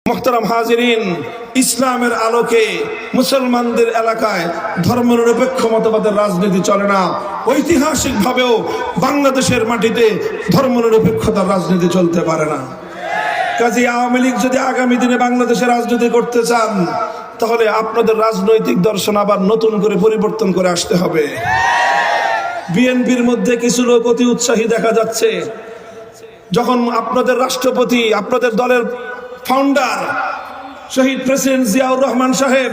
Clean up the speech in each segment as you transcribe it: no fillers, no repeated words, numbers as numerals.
মুহতারাম হাজিরিন, ইসলামের আলোকে মুসলমানদের এলাকায় ধর্মনিরপেক্ষ মতবাদের রাজনীতি চলে না। ঐতিহাসিকভাবেও বাংলাদেশের মাটিতে ধর্মনিরপেক্ষতার রাজনীতি চলতে পারে না। কাজী আওয়ামী লীগ যদি আগামী দিনে বাংলাদেশে রাজনীতি করতে চান, তাহলে আপনাদের রাজনৈতিক দর্শন আবার নতুন করে পরিবর্তন করে আসতে হবে। বিএনপির মধ্যে কিছু লোক অতি উৎসাহী দেখা যাচ্ছে। যখন আপনাদের রাষ্ট্রপতি, আপনাদের দলের ফাউন্ডার শহীদ প্রেসিডেন্ট জিয়াউর রহমান সাহেব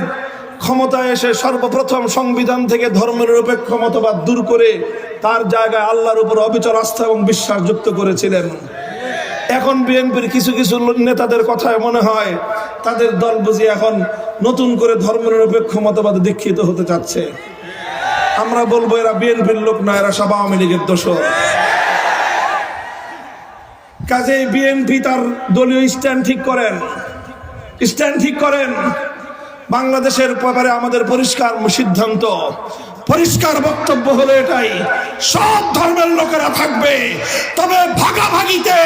ক্ষমতায় এসে সর্বপ্রথম সংবিধান থেকে ধর্মনিরপেক্ষ মতবাদ দূর করে তার জায়গায় আল্লাহর উপর অবিচল আস্থা এবং বিশ্বাস যুক্ত করেছিলেন। এখন বিএনপির কিছু কিছু নেতাদের কথায় মনে হয় তাদের দল বুঝি এখন নতুন করে ধর্মনিরপেক্ষ মতবাদে দীক্ষিত হতে চাচ্ছে। আমরা বলবো এরা বিএনপির লোক না, এরা সব আওয়ামী লীগের দোসর। কাজেই বিএনপি তার দলীয় স্ট্যান্ড ঠিক করেন। বাংলাদেশের ব্যাপারে আমাদের পরিষ্কার সিদ্ধান্ত, পরিষ্কার বক্তব্য হলো এটাই, সব ধর্মের লোকেরা থাকবে, তবে ভাগাভাগিতে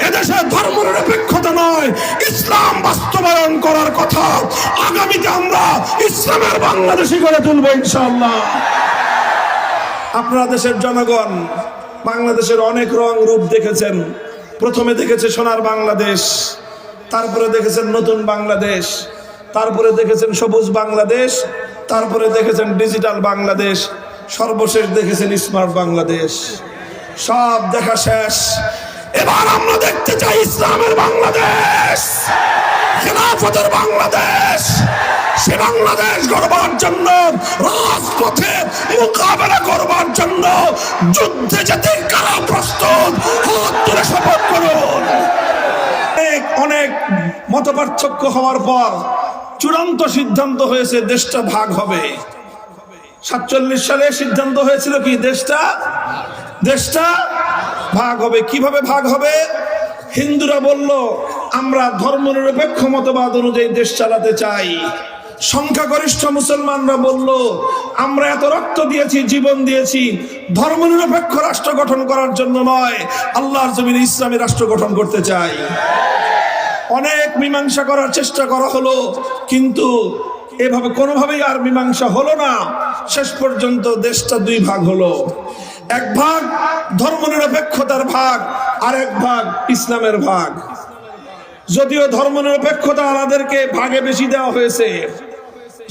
এদেশে ধর্মনিরপেক্ষতা নয়, ইসলাম বাস্তবায়ন করার কথা। আগামীতে আমরা ইসলামের বাংলাদেশী করে তুলবো ইনশাআল্লাহ। আপনারা দেশের জনগণ বাংলাদেশের অনেক রং রূপ দেখেছেন। প্রথমে দেখেছে সোনার বাংলাদেশ, তারপরে দেখেছেন নতুন বাংলাদেশ, তারপরে দেখেছেন সবুজ বাংলাদেশ, তারপরে দেখেছেন ডিজিটাল বাংলাদেশ, সর্বশেষ দেখেছেন স্মার্ট বাংলাদেশ। সব দেখা শেষ। এবার আমরা দেখতে চাই ইসলামের বাংলাদেশ, খেলাফতের বাংলাদেশ। সে বাংলাদেশ গড়বার জন্য, রাজপথে মোকাবেলা করবার জন্য যুদ্ধে যেতে কারা প্রস্তুত, হাত তুলে শপথ করুন। অনেক মতপার্থক্য হওয়ার পর চূড়ান্ত সিদ্ধান্ত হয়েছে দেশটা ভাগ হবে। 47 সালে সিদ্ধান্ত হয়েছিল কি দেশটা ভাগ হবে। কিভাবে ভাগ হবে? হিন্দুরা বলল আমরা ধর্মনিরপেক্ষ মতবাদ অনুযায়ী দেশ চালাতে চাই। সংখ্যাগরিষ্ঠ মুসলমানরা বলল আমরা এত রক্ত দিয়েছি, জীবন দিয়েছি ধর্মনিরপেক্ষ রাষ্ট্র গঠন করার জন্য নয়, আল্লাহর জমিনে ইসলামী রাষ্ট্র গঠন করতে চাই। অনেক মীমাংসা করার চেষ্টা করা হলো, কিন্তু এভাবে কোনোভাবেই আর মীমাংসা হলো না। শেষ পর্যন্ত দেশটা দুই ভাগ হলো। এক ভাগ ধর্মনিরপেক্ষতার ভাগ, আর এক ভাগ ইসলামের ভাগ। যদিও ধর্মনিরপেক্ষতা আমাদেরকে ভাগে বেশি দেওয়া হয়েছে,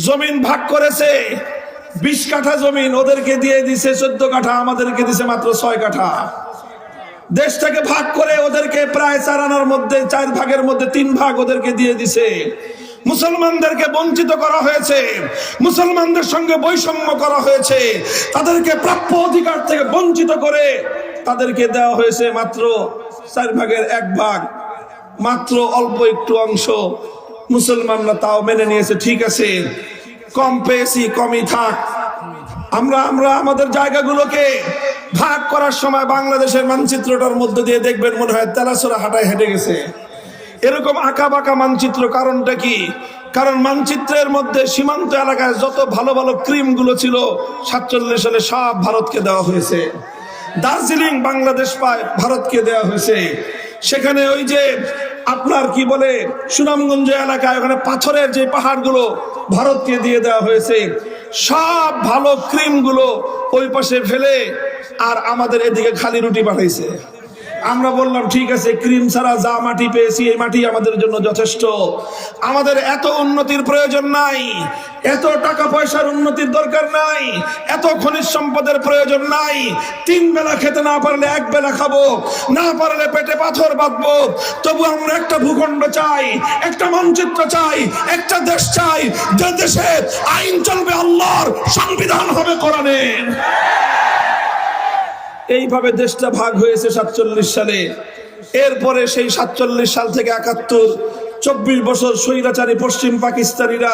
জমিন ভাগ করেছে, 20 কাঠা জমিন ওদেরকে দিয়ে দিছে 14 কাঠা, আমাদেরকে দিছে মাত্র 6 কাঠা। দেশটাকে ভাগ করে ওদেরকে প্রায় 4 আনার মধ্যে 4 ভাগের মধ্যে 3 ভাগ ওদেরকে দিয়ে দিছে। মুসলমানদেরকে বঞ্চিত করা হয়েছে, মুসলমানদের সঙ্গে বৈষম্য করা হয়েছে, তাদেরকে প্রাপ্য অধিকার থেকে বঞ্চিত করে তাদেরকে দেওয়া হয়েছে মাত্র 4 ভাগের 1 ভাগ, মাত্র অল্প একটু অংশ। মুসলমানরা তাও মেনে নিয়েছে, ঠিক আছে কম পেয়েছি, কমই থাক। আমরা আমাদের জায়গাগুলোকে ভাগ করার সময় বাংলাদেশের মানচিত্রটার মধ্যে দিয়ে দেখবেন মনে হয় তেলাসোরা হাঁটায় হেঁটে গেছে, এরকম আঁকা বাঁকা মানচিত্র। কারণটা কি? কারণ মানচিত্রের মধ্যে সীমান্ত এলাকায় যত ভালো ভালো ক্রিমগুলো ছিল 47 সালে সব ভারতকে দেওয়া হয়েছে। দার্জিলিং বাংলাদেশ পায়, ভারতকে দেওয়া হয়েছে। সেখানে ওই যে আপনার কি বলে সুনামগঞ্জ এলাকায় ওখানে পাথরের যে পাহাড়গুলো ভারতকে দিয়ে দেওয়া হয়েছে। সব ভালো ক্রিমগুলো ওই পাশে ফেলে আর আমাদের এদিকে খালি রুটি পাঠাইছে। আমরা বললাম ঠিক আছে, ক্রিম ছাড়া যা মাটি পেয়েছি এই মাটি আমাদের জন্য যথেষ্ট। আমাদের এত উন্নতির প্রয়োজন নাই, এত টাকা পয়সার উন্নতির দরকার নাই, এত খনিজ সম্পদের প্রয়োজন নাই। 3 বেলা খেতে না পারলে 1 বেলা খাবো, না পারলে পেটে পাথর বাঁধবো। তবু আমরা একটা ভূখণ্ড চাই, একটা মানচিত্র চাই, একটা দেশ চাই যে দেশে আইন চলবে আল্লাহর, সংবিধান হবে কোরআনের। এইভাবে দেশটা ভাগ হয়েছে 47 সালে। এরপরে সেই 47 সাল থেকে 71, 24 বছর স্বৈরাচারী পশ্চিম পাকিস্তানিরা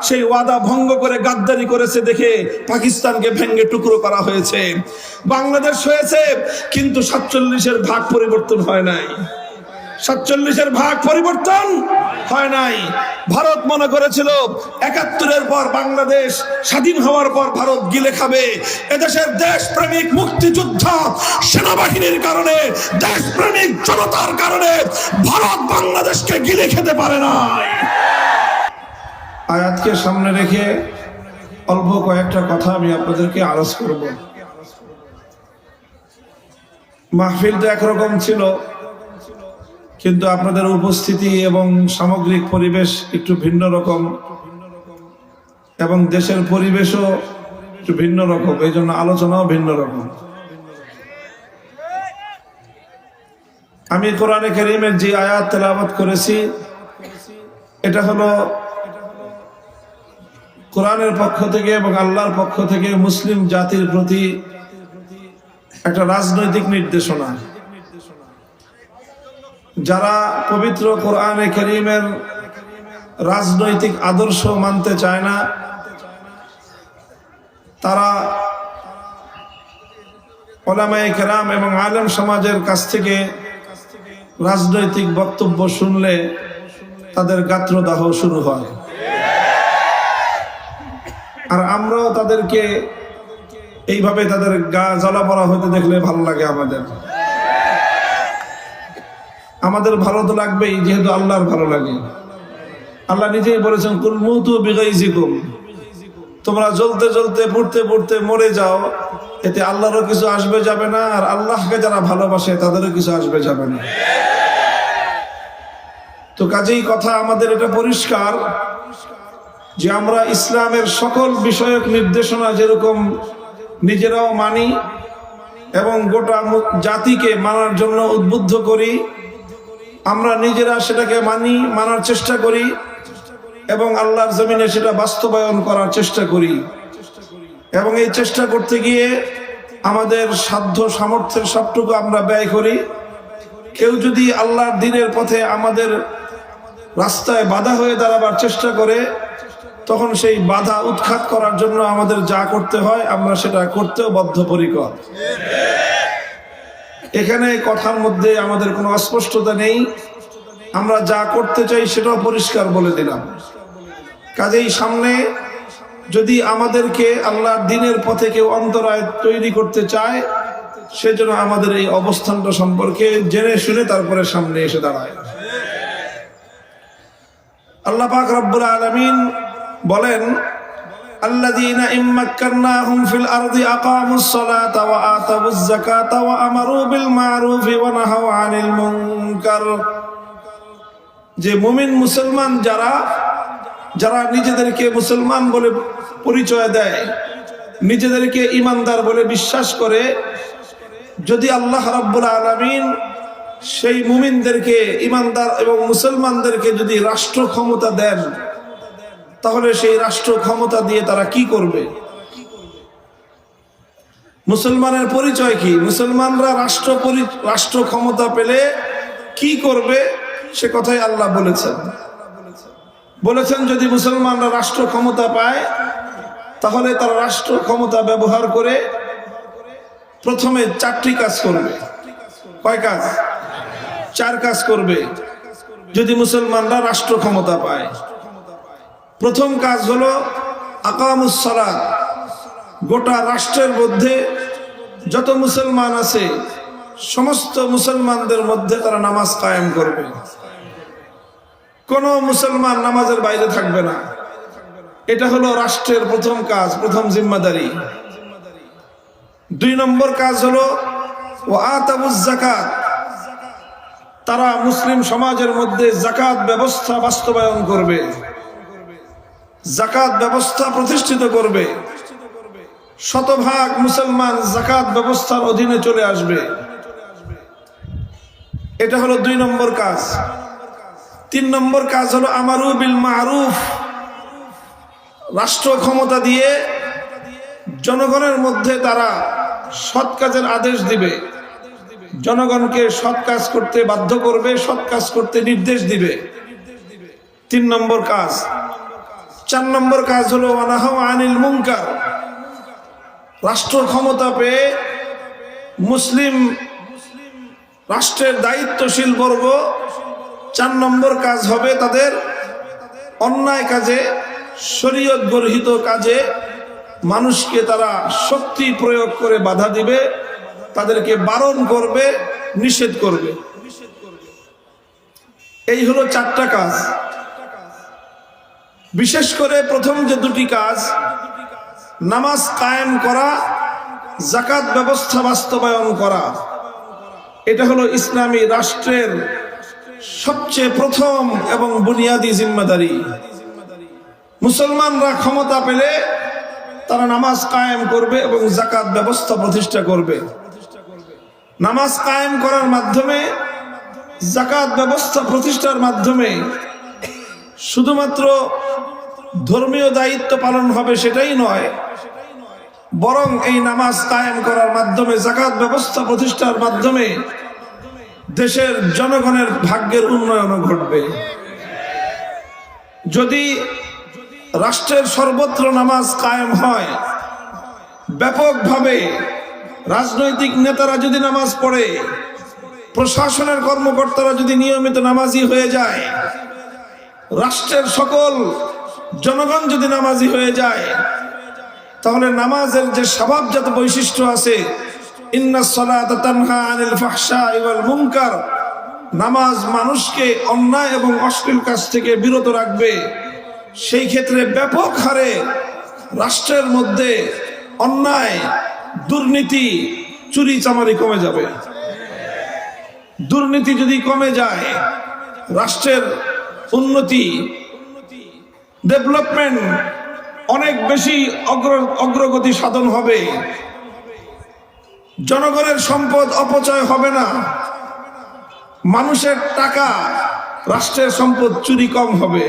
সেই ওয়াদা ভঙ্গ করে গাদ্দারি করেছে দেখে পাকিস্তানকে ভেঙে টুকরো করা হয়েছে। বাংলাদেশ হয়েছে, কিন্তু 47-এর ভাগ পরিবর্তন হয় নাই। 47-এর ভাগ পরিবর্তন হয় নাই। ভারত মনে করেছিল 71-এর পর বাংলাদেশ স্বাধীন হওয়ার পর ভারত গিলে খাবে। এদেশের দেশপ্রেমিক মুক্তিযোদ্ধা সেনাবাহিনীর কারণে, দেশপ্রেমিক জনতার কারণে ভারত বাংলাদেশকে গিলে খেতে পারে না। আয়াতকে সামনে রেখে অল্প কয়েকটা কথা আমি আপনাদেরকে আরজ করব। মাহফিলটা একরকম ছিল, কিন্তু আপনাদের উপস্থিতি এবং সামগ্রিক পরিবেশ একটু ভিন্ন রকম, এবং দেশের পরিবেশও একটু ভিন্ন রকম, এই জন্য আলোচনাও ভিন্ন রকম। আমি কোরআনে কারীমের যে আয়াত তেলাওয়াত করেছি, এটা হলো কোরআনের পক্ষ থেকে এবং আল্লাহর পক্ষ থেকে মুসলিম জাতির প্রতি একটা রাজনৈতিক নির্দেশনা। যারা পবিত্র কোরআনে কারীমের রাজনৈতিক আদর্শ মানতে চায় না, তারা উলামায়ে কেরাম এবং আলেম সমাজের কাছ থেকে রাজনৈতিক বক্তব্য শুনলে তাদের গাত্রদাহ শুরু হয়। আর আমরাও তাদেরকে এইভাবে তাদের গা জ্বালা পড়া হতে দেখলে ভালো লাগে। আমাদের ভালো তো লাগবেই, যেহেতু আল্লাহর ভালো লাগে। আল্লাহ নিজেই বলেছেন, কুল মুতু বিগাইজিকুম, তোমরা জ্বলতে জ্বলতে পুড়তে পুড়তে মরে যাও, এতে আল্লাহরও কিছু আসবে যাবে না, আর আল্লাহকে যারা ভালোবাসে তাদেরও কিছু আসবে যাবে না। তো কাজেই কথা আমাদের এটা পরিষ্কার যে আমরা ইসলামের সকল বিষয়ক নির্দেশনা যেরকম নিজেরাও মানি এবং গোটা জাতিকে মানার জন্য উদ্বুদ্ধ করি, আমরা নিজেরা সেটাকে মানার চেষ্টা করি এবং আল্লাহর জমিনে সেটা বাস্তবায়ন করার চেষ্টা করি। এবং এই চেষ্টা করতে গিয়ে আমাদের সাধ্য সামর্থ্যের সবটুকু আমরা ব্যয় করি। কেউ যদি আল্লাহর দ্বীনের পথে আমাদের রাস্তায় বাধা হয়ে দাঁড়াবার চেষ্টা করে, তখন সেই বাধা উৎখাত করার জন্য আমাদের যা করতে হয় আমরা সেটা করতেও বদ্ধপরিকর। এখানে কথার মধ্যে আমাদের কোনো অস্পষ্টতা নেই, আমরা যা করতে চাই সেটাও পরিষ্কার বলে দিলাম। কাজেই সামনে যদি আমাদেরকে আল্লাহর দ্বীনের পথে কেউ অন্তরায় তৈরি করতে চায়, সেজন্য আমাদের এই অবস্থানটা সম্পর্কে জেনে শুনে তারপরে সামনে এসে দাঁড়ায়। আল্লাহ পাক রব্বুল আলামিন বলেন, আল্লাযীনা ইম্মাক্কারনাহুম ফিল আরদি আকামুস সালাতা ওয়া আতাবুজ যাকাতা ওয়া আমারু বিল মা'রুফি ওয়া নাহাউ আনিল মুনকার। যে মুমিন মুসলমান যারা নিজেদেরকে মুসলমান বলে পরিচয় দেয়, নিজেদেরকে ঈমানদার বলে বিশ্বাস করে, যদি আল্লাহ রাব্বুল আলামিন সেই মুমিনদেরকে, ঈমানদার এবং মুসলমানদেরকে যদি রাষ্ট্র ক্ষমতা দেন, তাহলে সেই রাষ্ট্র ক্ষমতা দিয়ে তারা কি করবে? মুসলমানের পরিচয় কি? মুসলমানরা রাষ্ট্র ক্ষমতা পেলে কি করবে সে কথাই আল্লাহ বলেছেন যদি মুসলমানরা রাষ্ট্র ক্ষমতা পায়, তাহলে তারা রাষ্ট্র ক্ষমতা ব্যবহার করে প্রথমে 4টি কাজ করবে। কয় কাজ? 4 কাজ করবে যদি মুসলমানরা রাষ্ট্র ক্ষমতা পায়। প্রথম কাজ হলো আকামুস সালাত। গোটা রাষ্ট্রের মধ্যে যত মুসলমান আছে সমস্ত মুসলমানদের মধ্যে তারা নামাজ কায়েম করবে। কোনো মুসলমান নামাজের বাইরে থাকবে না। এটা হলো রাষ্ট্রের প্রথম কাজ, প্রথম জিম্মাদারি। 2 নম্বর কাজ হলো ওয়া আতাবুজ যাকাত। তারা মুসলিম সমাজের মধ্যে যাকাত ব্যবস্থা বাস্তবায়ন করবে, যাকাত ব্যবস্থা প্রতিষ্ঠিত করবে। শতভাগ মুসলমান যাকাত ব্যবস্থার অধীনে চলে আসবে। এটা হলো 2 নম্বর কাজ। 3 নম্বর কাজ হলো আমারু বিল মা'রুফ। রাষ্ট্র ক্ষমতা দিয়ে জনগণের মধ্যে তারা সৎ কাজের আদেশ দিবে, জনগণকে সৎ কাজ করতে বাধ্য করবে, সৎ কাজ করতে নির্দেশ দিবে। 3 নম্বর কাজ। 4 নম্বর কাজ হলো ওয়া নাহাউ আনিল মুনকার। রাষ্ট্র ক্ষমতা পেয়ে মুসলিম রাষ্ট্রের দায়িত্বশীল বর্গ 4 নম্বর কাজ হবে তাদের অন্যায় কাজে, শরীয়ত গর্হিত কাজে মানুষকে তারা শক্তি প্রয়োগ করে বাধা দিবে, তাদেরকে বারণ করবে, নিষেধ করবে। এই হলো 4টা কাজ। বিশেষ করে প্রথম যে 2টি কাজ, নামাজ কায়েম করা, যাকাত ব্যবস্থা বাস্তবায়ন করা, এটা হলো ইসলামী রাষ্ট্রের সবচেয়ে প্রথম এবং বুনিয়াদী জিম্মাদারি। মুসলমানরা ক্ষমতা পেলে তারা নামাজ কায়েম করবে এবং যাকাত ব্যবস্থা প্রতিষ্ঠা করবে। নামাজ কায়েম করার মাধ্যমে, যাকাত ব্যবস্থা প্রতিষ্ঠার মাধ্যমে শুধুমাত্র ধর্মীয় দায়িত্ব পালন হবে সেটাই নয়, বরং এই নামাজ কায়েম করার মাধ্যমে, যাকাত ব্যবস্থা প্রতিষ্ঠার মাধ্যমে দেশের জনগণের ভাগ্যের উন্নয়নও ঘটবে। যদি রাষ্ট্রের সর্বত্র নামাজ কায়েম হয়, ব্যাপকভাবে রাজনৈতিক নেতারা যদি নামাজ পড়ে, প্রশাসনের কর্মকর্তারা যদি নিয়মিত নামাজি হয়ে যায়, রাষ্ট্রের সকল জনগণ যদি নামাজি হয়ে যায়, তাহলে নামাজের যে স্বভাবজাত বৈশিষ্ট্য আছে, ইন্নাস সালাতা তানহা আনিল ফাহশাই ওয়াল মুনকার, নামাজ মানুষকে অন্যায় এবং অশ্লীল কাজ থেকে বিরত রাখবে, সেই ক্ষেত্রে ব্যাপক হারে রাষ্ট্রের মধ্যে অন্যায়, দুর্নীতি, চুরি চামারি কমে যাবে। দুর্নীতি যদি কমে যায়, রাষ্ট্রের উন্নতি, ডেভেলপমেন্ট অনেক বেশি অগ্রগতি সাধন হবে। জনগণের সম্পদ অপচয় হবে না, মানুষের টাকা, রাষ্ট্রের সম্পদ চুরি কম হবে।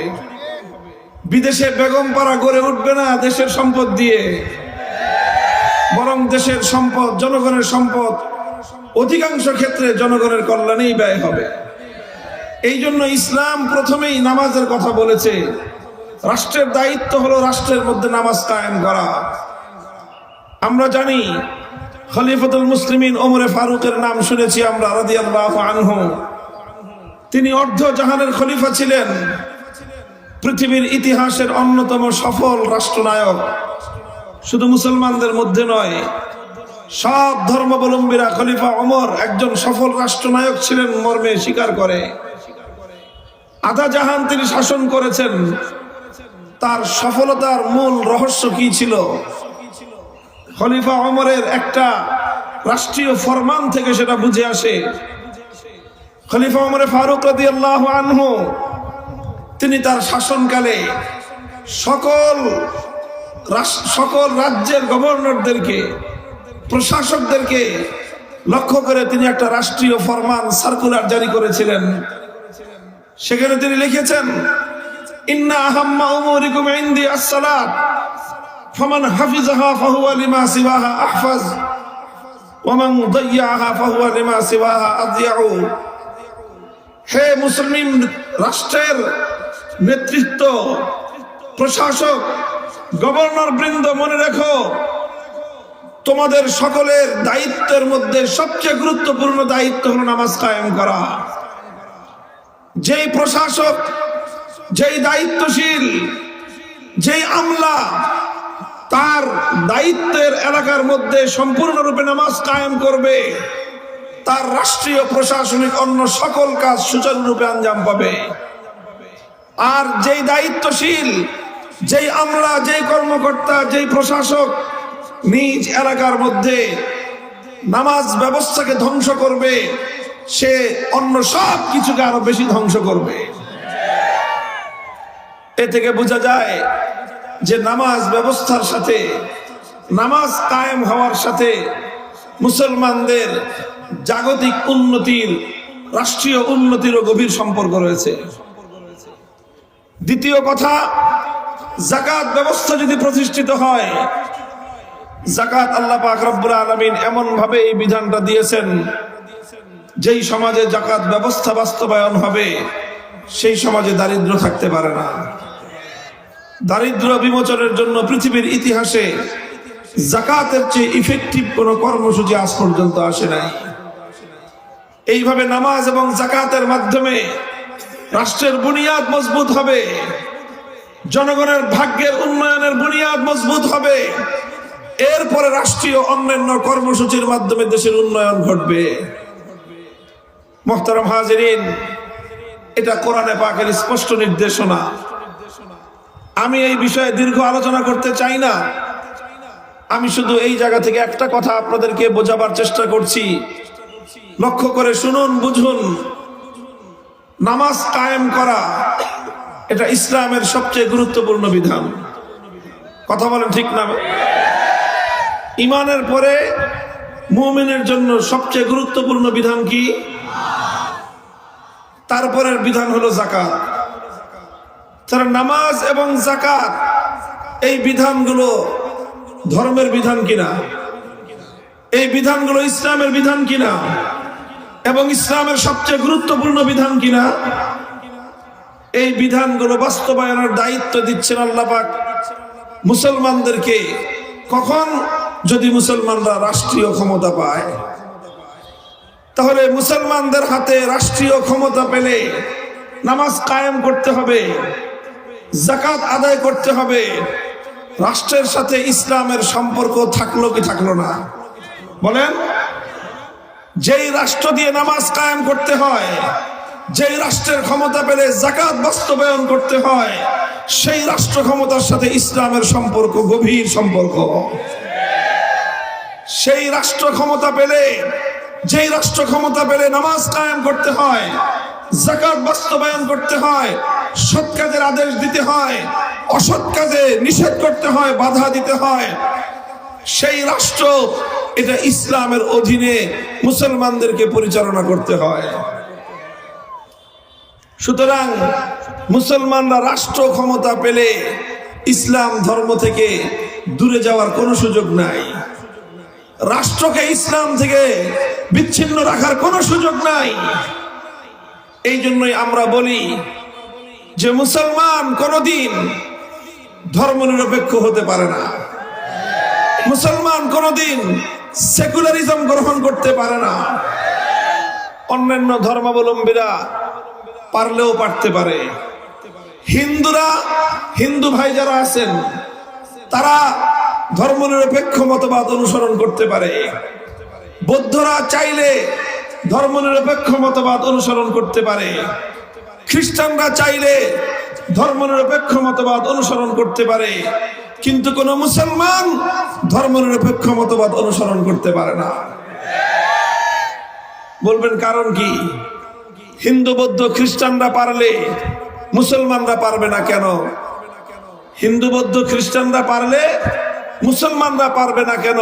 বিদেশে বেগমপাড়া গড়ে উঠবে না দেশের সম্পদ দিয়ে, বরং দেশের সম্পদ, জনগণের সম্পদ অধিকাংশ ক্ষেত্রে জনগণের কল্যাণেই ব্যয় হবে। এই জন্য ইসলাম প্রথমেই নামাজের কথা বলেছে। রাষ্ট্রের দায়িত্ব হলো রাষ্ট্রের মধ্যে নামাজ কায়েম করা। আমরা জানি খলিফাতুল মুসলিমিন ওমরে ফারুকের নাম শুনেছি আমরা, রাদিয়াল্লাহু আনহু। তিনি অর্ধ জাহানের খলিফা ছিলেন, পৃথিবীর ইতিহাসের অন্যতম সফল রাষ্ট্রনায়ক। শুধু মুসলমানদের মধ্যে নয়, সব ধর্মাবলম্বীরা খলিফা ওমর একজন সফল রাষ্ট্রনায়ক ছিলেন মর্মে স্বীকার করে। আধা জাহান তিনি শাসন করেছেন। তার সফলতার মূল রহস্য কি ছিল? খলিফা ওমরের একটা রাষ্ট্রীয় ফরমান থেকে সেটা বুঝে আসে। খলিফা ওমরে ফারুক রাদিয়াল্লাহু আনহু তিনি তার শাসনকালে সকল রাজ্যের গভর্নরদেরকে, প্রশাসকদেরকে লক্ষ্য করে তিনি একটা রাষ্ট্রীয় ফরমান, সার্কুলার জারি করেছিলেন। সেখানে তিনি লিখেছেন, ইন্না আহাম্মা উমুরিকুম ইনদি আস-সালাত ফামান হাফিজাহা ফাহুয়া লিমা সিওয়াহা আহফাজ ওয়া মান দাইয়াহা ফাহুয়া লিমা সিওয়াহা আযইউ। হে মুসলিম রাষ্ট্রের নেতৃত্ব, প্রশাসক, গভর্নর বৃন্দ, মনে রেখো, তোমাদের সকলের দায়িত্বের মধ্যে সবচেয়ে গুরুত্বপূর্ণ দায়িত্ব হলো নামাজ কায়েম করা। যেই প্রশাসক, যেই দায়িত্বশীল, যেই আমলা তার দায়িত্বের এলাকার মধ্যে সম্পূর্ণরূপে নামাজ কায়েম করবে, তার রাষ্ট্রীয় প্রশাসনিক অন্য সকল কাজ সুচারুরূপে আঞ্জাম পাবে। আর যেই দায়িত্বশীল, যেই আমলা, যেই কর্মকর্তা, যেই প্রশাসক নিজ এলাকার মধ্যে নামাজ ব্যবস্থাকে ধ্বংস করবে, সে অন্য সব কিছুকে আরো বেশি ধ্বংস করবে। এ থেকে বোঝা যায় যে নামাজ ব্যবস্থার সাথে, নামাজ কায়েম হওয়ার সাথে মুসলমানদের জাগতিক উন্নতির, রাষ্ট্রীয় উন্নতিরও গভীর সম্পর্ক রয়েছে। দ্বিতীয় কথা, যাকাত ব্যবস্থা যদি প্রতিষ্ঠিত হয়, যাকাত আল্লাহ পাক রব্বুল আলামিন এমন ভাবে এই বিধানটা দিয়েছেন, যেই সমাজে যাকাত ব্যবস্থা বাস্তবায়ন হবে সেই সমাজে দারিদ্র থাকতে পারে না। দারিদ্র বিমোচনের জন্য পৃথিবীর ইতিহাসে যাকাতের চেয়ে ইফেক্টিভ কোনো কর্মসূচি আজ পর্যন্ত আসে নাই। এইভাবে নামাজ এবং যাকাতের মাধ্যমে রাষ্ট্রের বুনিয়াদ মজবুত হবে, জনগণের ভাগ্যের উন্নয়নের বুনিয়াদ মজবুত হবে। এরপরে রাষ্ট্রীয় অন্যান্য কর্মসূচির মাধ্যমে দেশের উন্নয়ন ঘটবে। মুহতারাম হাজিরিন, এটা কোরআনে পাকের স্পষ্ট নির্দেশনা। আমি এই বিষয়ে দীর্ঘ আলোচনা করতে চাই না। আমি শুধু এই জায়গা থেকে একটা কথা আপনাদেরকে বোঝাবার চেষ্টা করছি। লক্ষ্য করে শুনুন, বুঝুন। নামাজ কায়েম করা এটা ইসলামের সবচেয়ে গুরুত্বপূর্ণ বিধান। কথা বলেন ঠিক না? ঈমানের পরে মুমিনের জন্য সবচেয়ে গুরুত্বপূর্ণ বিধান কি? তারপরের বিধান হলো যাকাত। তারা নামাজ এবং যাকাত এই বিধানগুলো ধর্মের বিধান কিনা, এই বিধানগুলো ইসলামের বিধান কিনা এবং ইসলামের সবচেয়ে গুরুত্বপূর্ণ বিধান কিনা, এই বিধানগুলো বাস্তবায়নের দায়িত্ব দিচ্ছেন আল্লাহ পাক মুসলমানদেরকে। কখন? যদি মুসলমানরা রাষ্ট্রীয় ক্ষমতা পায়। তাহলে মুসলমানদের হাতে রাষ্ট্রীয় ক্ষমতা পেলে নামাজ কায়েম করতে হবে, যাকাত আদায় করতে হবে। রাষ্ট্রের সাথে ইসলামের সম্পর্ক থাকলো কি থাকলো না? বলেন। যেই রাষ্ট্র দিয়ে নামাজ কায়েম করতে হয়, যেই রাষ্ট্রের ক্ষমতা পেলে যাকাত বাস্তবায়ন করতে হয়, সেই রাষ্ট্র ক্ষমতার সাথে ইসলামের সম্পর্ক গভীর সম্পর্ক। সেই রাষ্ট্র ক্ষমতা পেলে, যেই রাষ্ট্র ক্ষমতা পেলে নামাজ কায়েম করতে হয়, যাকাত বাস্তবায়ন করতে হয়, সৎ কাজের আদেশ দিতে হয়, অসৎ কাজে নিষেধ করতে হয়, বাধা দিতে হয়, সেই রাষ্ট্র এটা ইসলামের অধীনে মুসলমানদেরকে পরিচালনা করতে হয়। সুতরাং মুসলমানরা রাষ্ট্র ক্ষমতা পেলে ইসলাম ধর্ম থেকে দূরে যাওয়ার কোনো সুযোগ নাই। রাষ্ট্রকে ইসলাম থেকে বিচ্ছিন্ন রাখার কোনো সুযোগ নাই। এই জন্যই আমরা বলি যে মুসলমান কোনোদিন ধর্মনিরপেক্ষ হতে পারে না। মুসলমান কোনোদিন সেকুলারিজম গ্রহণ করতে পারে না। অন্যান্য ধর্মাবলম্বীরা পারলেও পারতে পারে। হিন্দুরা, হিন্দু ভাই যারা আছেন, তারা ধর্মনিরপেক্ষ মতবাদ অনুসরণ করতে পারে। বৌদ্ধরা চাইলে ধর্মনিরপেক্ষ মতবাদ অনুসরণ করতে পারে। খ্রিস্টানরা চাইলে ধর্মনিরপেক্ষ মতবাদ অনুসরণ করতে পারে। কিন্তু কোন মুসলমান ধর্মনিরপেক্ষ মতবাদ অনুসরণ করতে পারে না। বলবেন কারণ কি? হিন্দু, বৌদ্ধ, খ্রিস্টানরা পারলে মুসলমানরা পারবে না কেন? হিন্দু, বৌদ্ধ, খ্রিস্টানরা পারলে মুসলমানরা পারবে না কেন?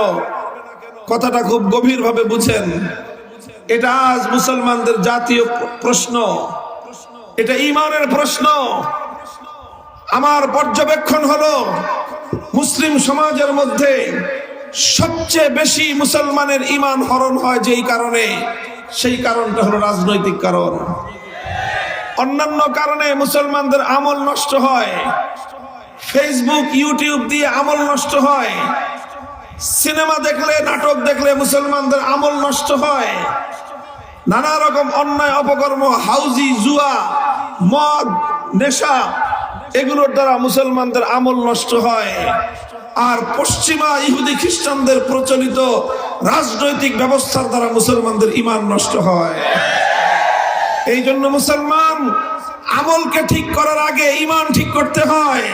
কথাটা খুব গভীরভাবে বুঝেন। এটা আজ মুসলমানদের জাতীয় প্রশ্ন, এটা ঈমানের প্রশ্ন। আমার পর্যবেক্ষণ হলো মুসলিম সমাজের মধ্যে সবচেয়ে বেশি মুসলমানের ঈমান হরণ হয় যেই কারণে, সেই কারণটা হলো রাজনৈতিক কারণ। অন্যান্য কারণে মুসলমানদের আমল নষ্ট হয়। ফেসবুক, ইউটিউব দিয়ে আমল নষ্ট হয়। সিনেমা দেখলে, নাটক দেখলে মুসলমানদের আমল নষ্ট হয়। নানা রকম অন্যায় অপকর্ম, হাউজি, জুয়া, মদ, নেশা, এগুলোর দ্বারা মুসলমানদের আমল নষ্ট হয়। আর পশ্চিমা ইহুদি খ্রিস্টানদের প্রচলিত রাজনৈতিক ব্যবস্থার দ্বারা মুসলমানদের ঈমান নষ্ট হয়। এই জন্য মুসলমান আমলকে ঠিক করার আগে ঈমান ঠিক করতে হয়।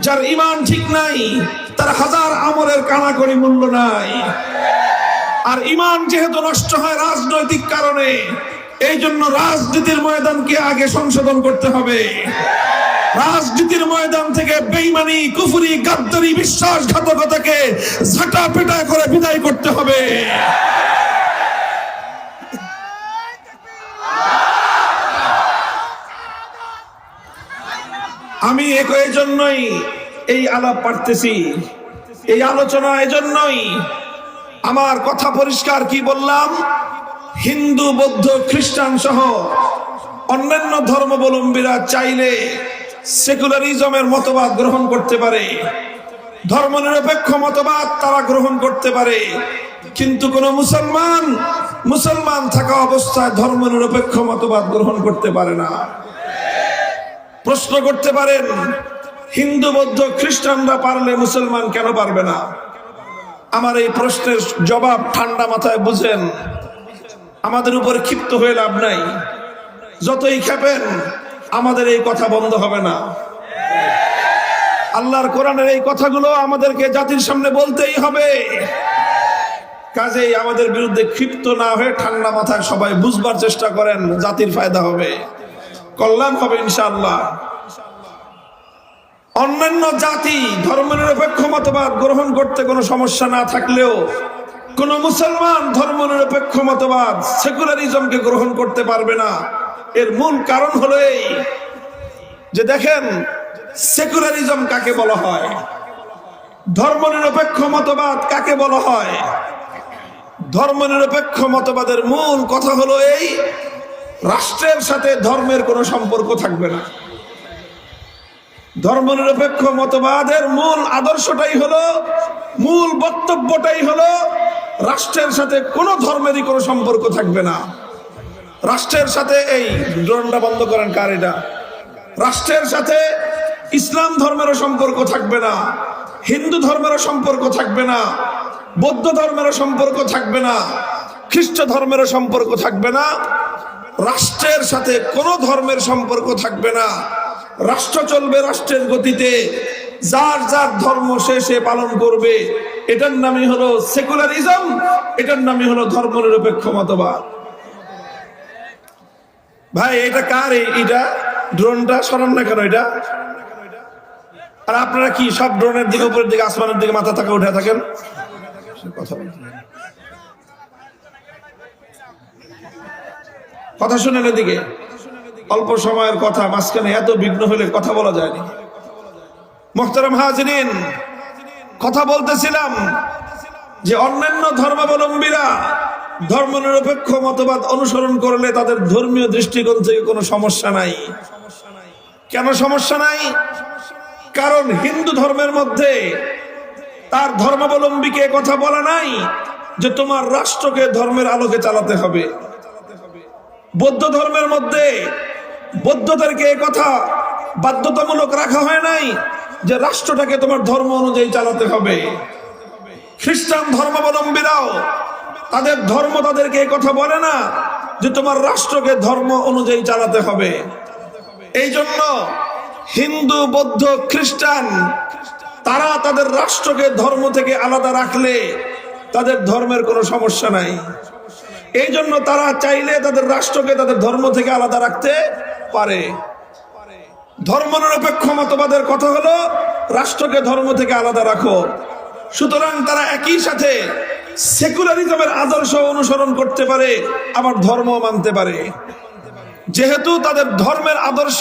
যার ঈমান ঠিক নাই, তার হাজার আমলের কানাকড়ি মূল্য নাই। আর ঈমান যেহেতু নষ্ট হয় রাজনৈতিক কারণে, এই জন্য রাজনীতির ময়দানকে আগে সংশোধন করতে হবে। রাজনীতির ময়দান থেকে বেঈমানি, কুফরি, গাদ্দারি, বিশ্বাসঘাতকতাকে ঝাঁটা পেটা করে বিদায় করতে হবে। আমি এই জন্যই এই আলাপ পারতেছি, এই আলোচনা এজন্যই। আমার কথা পরিষ্কার, কি বললাম? হিন্দু, বৌদ্ধ, খ্রিস্টান সহ অন্যান্য ধর্মাবলম্বীরা চাইলে সেকুলারিজমের মতবাদ গ্রহণ করতে পারে। ধর্মনিরপেক্ষ মতবাদ তারা গ্রহণ করতে পারে, কিন্তু কোন মুসলমান থাকা অবস্থায় ধর্মনিরপেক্ষ মতবাদ গ্রহণ করতে পারে না। প্রশ্ন করতে পারেন, হিন্দু বৌদ্ধ খ্রিস্টানরা পারলে মুসলমান কেন পারবে না? আমার এই প্রশ্নের জবাব ঠান্ডা মাথায় বুঝেন। আমাদের উপর ক্ষিপ্ত হয়ে লাভ নাই। যতই খেপেন, আমাদের এই কথা বন্ধ হবে না। আল্লাহর কোরআনের এই কথাগুলো আমাদেরকে জাতির সামনে বলতেই হবে। কাজেই আমাদের বিরুদ্ধে ক্ষিপ্ত না হয়ে ঠান্ডা মাথায় সবাই বুঝবার চেষ্টা করেন, জাতির ফায়দা হবে, কল্যাণ হবে ইনশাআল্লাহ। অন্যান্য জাতি ধর্মনিরপেক্ষ মতবাদ গ্রহণ করতে কোনো সমস্যা না থাকলেও কোন মুসলমান ধর্মনিরপেক্ষ মতবাদ সেকুলারিজমকে গ্রহণ করতে পারবে না। এর মূল কারণ হলো এই যে, দেখেন সেকুলারিজম কাকে বলা হয়, ধর্মনিরপেক্ষ মতবাদ কাকে বলা হয়। ধর্মনিরপেক্ষ মতবাদের মূল কথা হলো এই, রাষ্ট্রের সাথে ধর্মের কোনো সম্পর্ক থাকবে না। ধর্মনিরপেক্ষ মতবাদের মূল আদর্শটাই হলো, মূল বক্তব্যটাই হলো, রাষ্ট্রের সাথে কোনো ধর্মেরই কোনো সম্পর্ক থাকবে না। রাষ্ট্রের সাথে, এই ড্রোনটা বন্ধ করেন, কার এটা, রাষ্ট্রের সাথে ইসলাম ধর্মেরও সম্পর্ক থাকবে না, হিন্দু ধর্মেরও সম্পর্ক থাকবে না, বৌদ্ধ ধর্মেরও সম্পর্ক থাকবে না, খ্রিস্ট ধর্মেরও সম্পর্ক থাকবে না। রাষ্ট্রের সাথে কোনো ধর্মের সম্পর্ক থাকবে না। রাষ্ট্র চলবে রাষ্ট্রের গতিতে, যার যার ধর্ম সে পালন করবে। এটার নামই হলো সেকুলারিজম, এটার নামই হলো ধর্মনিরপেক্ষ মতবাদ। ভাই এটা কার? এটা ড্রোনটা সরান না কেন এটা? আর আপনারা কি সব ড্রোনের দিকে, উপরের দিকে, আসমানের দিকে মাথা থাকা উঠে থাকেন? কথা শুনেন এদিকে। অল্প সময়ের কথা, মাঝখানে এত বিঘ্ন হলে কথা বলা যায়নি। মুহতারাম হাজিরিন, কথা বলতেছিলাম যে অন্যান্য ধর্মাবলম্বীরা ধর্মনিরপেক্ষ মতবাদ অনুসরণ করলে তাদের ধর্মীয় দৃষ্টিকোণ থেকে কোনো সমস্যা নাই। কেন সমস্যা নাই? কারণ হিন্দু ধর্মের মধ্যে তার ধর্মাবলম্বীকে কথা বলা নাই যে তোমার রাষ্ট্রকে ধর্মের আলোকে চালাতে হবে। বৌদ্ধ ধর্মের মধ্যে বৌদ্ধদেরকে কথা বাধ্যতামূলক রাখা হয় নাই যে রাষ্ট্রটাকে তোমার ধর্ম অনুযায়ী চালাতে হবে। খ্রিস্টান ধর্মাবলম্বীরাও তাদের ধর্ম তাদেরকে এই কথা বলে না যে তোমার রাষ্ট্রকে ধর্ম অনুযায়ী চালাতে হবে। এই জন্য হিন্দু, বৌদ্ধ, খ্রিস্টান তারা তাদের রাষ্ট্রকে ধর্ম থেকে আলাদা রাখলে তাদের ধর্মের কোনো সমস্যা নাই। এই জন্য তারা চাইলে তাদের রাষ্ট্রকে তাদের ধর্ম থেকে আলাদা রাখতে পারে। ধর্মনিরপেক্ষ মতবাদের কথা হলো রাষ্ট্রকে ধর্ম থেকে আলাদা রাখো। সুতরাং তারা একই সাথে সেকুলারিজমের আদর্শ অনুসরণ করতে পারে, আবার ধর্ম মানতে পারে। যেহেতু তাদের ধর্মের আদর্শ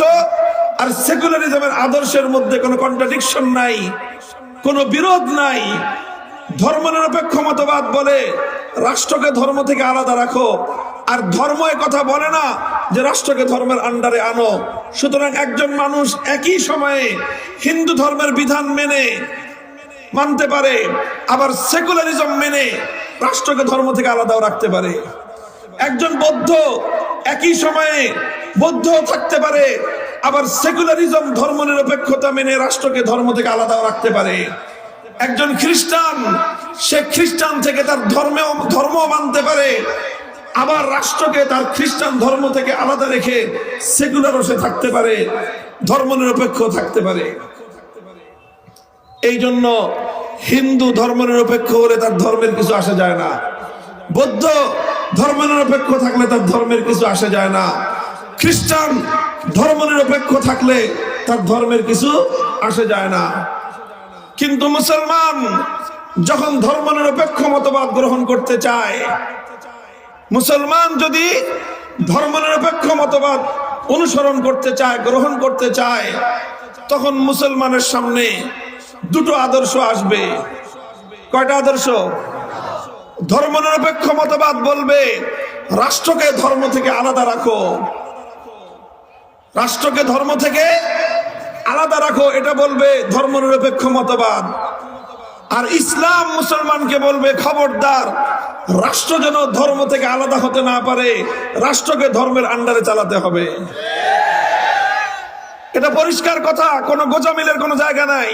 আর সেকুলারিজমের আদর্শের মধ্যে কোনো কন্ট্রাডিকশন নাই, কোনো বিরোধ নাই। ধর্মনিরপেক্ষ মতবাদ বলে রাষ্ট্রকে ধর্ম থেকে আলাদা রাখো, আর ধর্ম এ কথা বলে না যে রাষ্ট্রকে ধর্মের আন্ডারে আনো। সুতরাং একজন মানুষ একই সময়ে হিন্দু ধর্মের বিধান মেনে মানতে পারে, আবার সেকুলারিজম মেনে রাষ্ট্রকে ধর্ম থেকে আলাদাও রাখতে পারে। একজন বৌদ্ধ একই সময়ে বৌদ্ধ থাকতে পারে, আবার সেকুলারিজম ধর্মনিরপেক্ষতা মেনে রাষ্ট্রকে ধর্ম থেকে আলাদাও রাখতে পারে। একজন খ্রিস্টান, সে খ্রিস্টান থেকে তার ধর্ম মানতে পারে, আবার রাষ্ট্রকে তার খ্রিস্টান ধর্ম থেকে আলাদা রেখে সেকুলারও সে থাকতে পারে, ধর্মনিরপেক্ষ থাকতে পারে। এই জন্য হিন্দু ধর্মনিরপেক্ষ হলে তার ধর্মের কিছু আসে যায় না, বৌদ্ধ ধর্মনিরপেক্ষ থাকলে তার ধর্মের কিছু আসে যায় না, খ্রিস্টান ধর্মনিরপেক্ষ থাকলে তার ধর্মের কিছু আসে যায় না। কিন্তু মুসলমান যখন ধর্মনিরপেক্ষ মতবাদ গ্রহণ করতে চায়, মুসলমান যদি ধর্মনিরপেক্ষ মতবাদ অনুসরণ করতে চায়, গ্রহণ করতে চায়, তখন মুসলমানের সামনে দুটো আদর্শ আসবে। কয়টা আদর্শ? ধর্মনিরপেক্ষ মতবাদ বলবে রাষ্ট্রকে ধর্ম থেকে আলাদা রাখো, রাষ্ট্রকে ধর্ম থেকে আলাদা রাখো, এটা বলবে ধর্মনিরপেক্ষ মতবাদ। আর ইসলাম মুসলমানকে বলবে খবরদার, রাষ্ট্র যেন ধর্ম থেকে আলাদা হতে না পারে, রাষ্ট্রকে ধর্মের আন্ডারে চালাতে হবে। এটা পরিষ্কার কথা, কোনো গোজামিলের কোনো জায়গা নাই,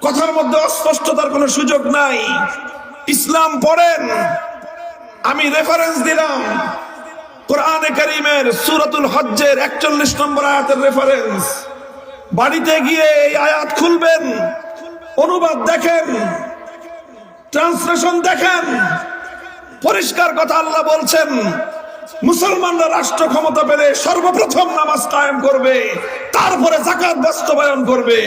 কথার মধ্যে অস্পষ্টতার কোনো সুযোগ নাই। ইসলাম পড়েন, আমি রেফারেন্স দিলাম কোরআনে কারীমের সূরাতুল হজ্জের 41 নম্বর আয়াতের রেফারেন্স। বাড়িতে গিয়ে এই আয়াত খুলবেন, অনুবাদ দেখেন, ট্রান্সলেশন দেখেন। পরিষ্কার কথা, আল্লাহ বলছেন মুসলমানরা রাষ্ট্র ক্ষমতা পেলে সর্বপ্রথম নামাজ কায়েম করবে, তারপরে যাকাত বাস্তবায়ন করবে।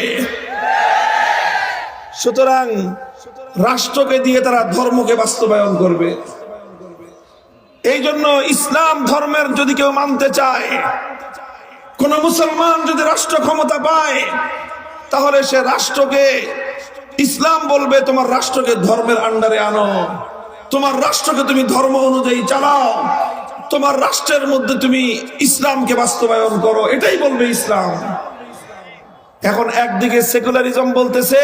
সুতরাং রাষ্ট্রকে দিয়ে তারা ধর্মকে বাস্তবায়ন করবে। এই জন্য ইসলাম ধর্মের যদি কেউ মানতে চায়, কোন মুসলমান যদি রাষ্ট্র ক্ষমতা পায়, তাহলে সে রাষ্ট্রকে, ইসলাম বলবে তোমার রাষ্ট্রকে ধর্মের আন্ডারে আনো, তোমার রাষ্ট্রকে তুমি ধর্ম অনুযায়ী চালাও, তোমার রাষ্ট্রের মধ্যে তুমি ইসলামকে বাস্তবায়ন করো, এটাই বলবে ইসলাম। এখন একদিকে সেকুলারিজম বলতেছে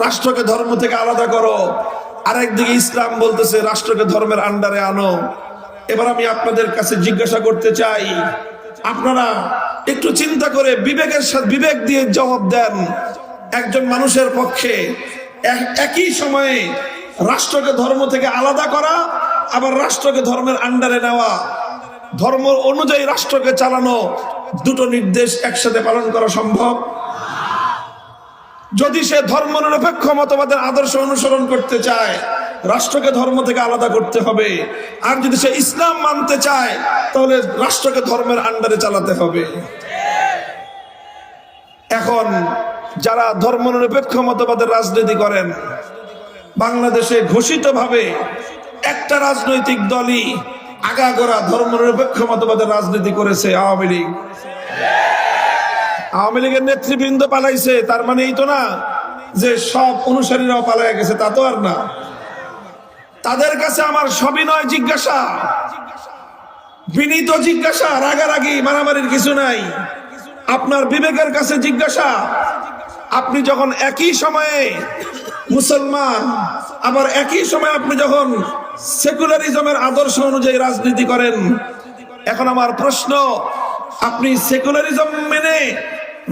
রাষ্ট্রকে ধর্ম থেকে আলাদা করো, আরেকদিকে ইসলাম বলতেছে রাষ্ট্রকে ধর্মের আন্ডারে আনো। এবার আমি আপনাদের কাছে জিজ্ঞাসা করতে চাই, আপনারা একটু চিন্তা করে বিবেকের সাথে বিবেক দিয়ে জবাব দেন। একজন মানুষের পক্ষে একই সময়ে রাষ্ট্রকে ধর্ম থেকে আলাদা করা, আবার রাষ্ট্রকে ধর্মের আন্ডারে নেওয়া, ধর্ম অনুযায়ী রাষ্ট্রকে চালানো, দুটো নির্দেশ একসাথে পালন করা সম্ভব? যদি সে ধর্মনিরপেক্ষ মতবাদের আদর্শ অনুসরণ করতে চায়, রাষ্ট্রকে ধর্ম থেকে আলাদা করতে হবে। আর যদি সে ইসলাম মানতে চায়, তাহলে রাষ্ট্রকে ধর্মের আন্ডারে চালাতে হবে। এখন যারা ধর্মনিরপেক্ষ মতবাদের রাজনীতি করেন, বাংলাদেশে ঘোষিতভাবে একটা রাজনৈতিক দলই আগাগোড়া ধর্মনিরপেক্ষ মতবাদের রাজনীতি করেছে, আওয়ামী লীগ। আওয়ামী লীগের নেতৃবৃন্দ পালাইছে, তার মানে এই তো না যে সব অনুসারীরাও পালাই গেছে, তা তো আর না। তাদের কাছে আমার সবিনয় জিজ্ঞাসা, বিনীত জিজ্ঞাসা, রাগারাগি মারামারির কিছু নাই। আপনার বিবেকের কাছে জিজ্ঞাসা, আপনি যখন একই সময়ে মুসলমান, আবার একই সময় আপনি যখন সেকুলারিজমের আদর্শ অনুযায়ী রাজনীতি করেন, এখন আমার প্রশ্ন, আপনি সেকুলারিজম মেনে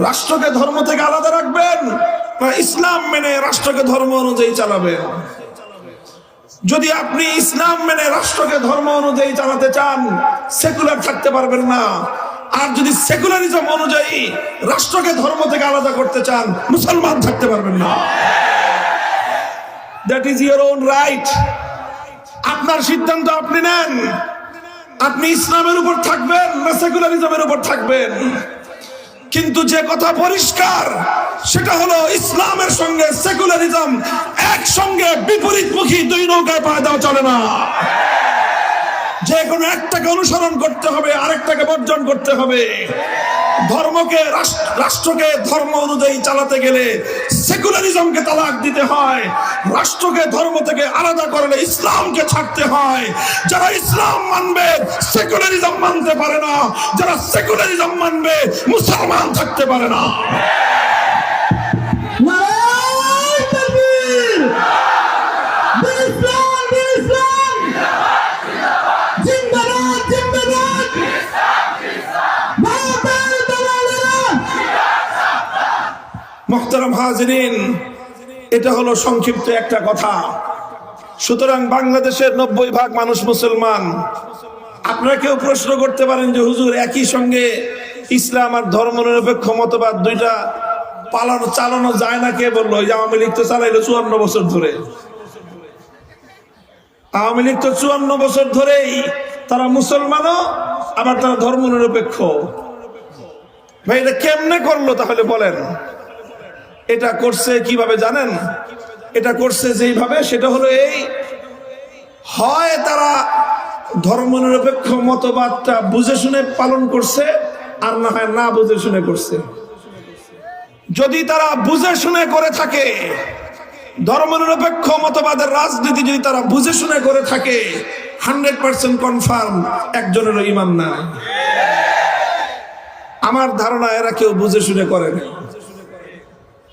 রাষ্ট্রকে ধর্ম থেকে আলাদা রাখবেন, না ইসলাম মেনে রাষ্ট্রকে ধর্ম অনুযায়ী চালাবেন? যদি আপনি ইসলাম মেনে রাষ্ট্রকে ধর্ম অনুযায়ী চালাতে চান, সেকুলার থাকতে পারবেন না। আর যদি সেকুলারিজম অনুযায়ী রাষ্ট্রকে ধর্ম থেকে আলাদা করতে চান, মুসলমান থাকতে পারবেন না। That is your own right. আপনার সিদ্ধান্ত আপনি নেন, আপনি ইসলামের উপর থাকবেন না সেকুলারিজমের উপর থাকবেন। কিন্তু যে কথা পরিষ্কার, সেটা হলো ইসলামের সঙ্গে সেকুলারিজম একসঙ্গে বিপরীতমুখী দুই নৌকায় পা দেওয়া চলে না। যে কোনো একটাকে অনুসরণ করতে হবে, আরেকটাকে বর্জন করতে হবে। ধর্মকে, রাষ্ট্রকে ধর্ম অনুযায়ী চালাতে গেলে সেকুলারিজমকে তালাক দিতে হয়, রাষ্ট্রকে ধর্ম থেকে আলাদা করলে ইসলামকে ছাড়তে হয়। যারা ইসলাম মানবে সেকুলারিজম মানতে পারে না, যারা সেকুলারিজম মানবে মুসলমান থাকতে পারে না। মুহতারাম হাজিরিন, এটা হলো সংক্ষিপ্ত একটা কথা। সুতরাং বাংলাদেশের 90% মানুষ মুসলমান। আপনারা কেউ প্রশ্ন করতে পারেন যে হুজুর, একই সঙ্গে ইসলাম আর ধর্মনিরপেক্ষ মতবাদ দুইটা চালানো যায় না? কে বললো? আওয়ামী লীগ তো চালাইলো 54 বছর ধরে। আওয়ামী লীগ তো 54 বছর ধরেই তারা মুসলমানও, আবার তারা ধর্মনিরপেক্ষ। ভাই, এটা কেমনে করলো তাহলে বলেন? এটা করছে কিভাবে জানেন? এটা করছে যেইভাবে, সেটা হলো এই, হয় তারা ধর্মনিরপেক্ষ মতবাদটা বুঝে শুনে পালন করছে, আর না হয় না বুঝে শুনে করছে। যদি তারা বুঝে শুনে করে থাকে, ধর্মনিরপেক্ষ মতবাদের রাজনীতি যদি তারা বুঝে শুনে করে থাকে, 100% কনফার্ম একজনেরও ঈমান নাই। আমার ধারণা এরা কেউ বুঝে শুনে করে না।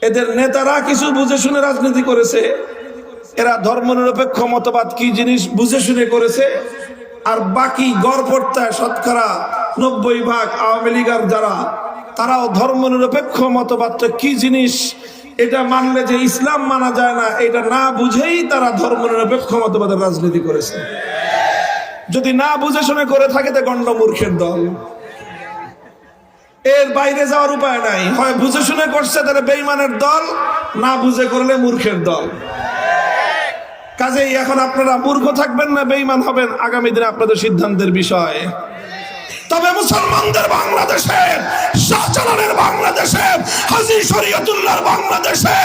এদের নেতারা কিছু বুঝে শুনে রাজনীতি করেছে, এরা ধর্মনিরপেক্ষ মতবাদ কি জিনিস বুঝে শুনে করেছে। আর বাকি গড়পড়তায় শতকরা 90% আওয়ামী লীগের যারা, তারাও ধর্মনিরপেক্ষ মতবাদটা কি জিনিস এটা মানলে যে ইসলাম মানা যায় না, এটা না বুঝেই তারা ধর্মনিরপেক্ষ মতবাদের রাজনীতি করেছে। যদি না বুঝে শুনে করে থাকে তো গণ্ডমূর্খের দল, এর বাইরে যাওয়ার উপায় নাই। হয় বুঝে শুনে করছে তাহলে বেঈমানের দল, না বুঝে করলে মূর্খের দল। কাজেই এখন আপনারা মূর্খ থাকবেন না বেঈমান হবেন, আগামী দিনে আপনাদের সিদ্ধান্তের বিষয়। তবে মুসলমানদের বাংলাদেশে, শাহজালালের বাংলাদেশে, হাজী শরীয়তুল্লাহর বাংলাদেশে,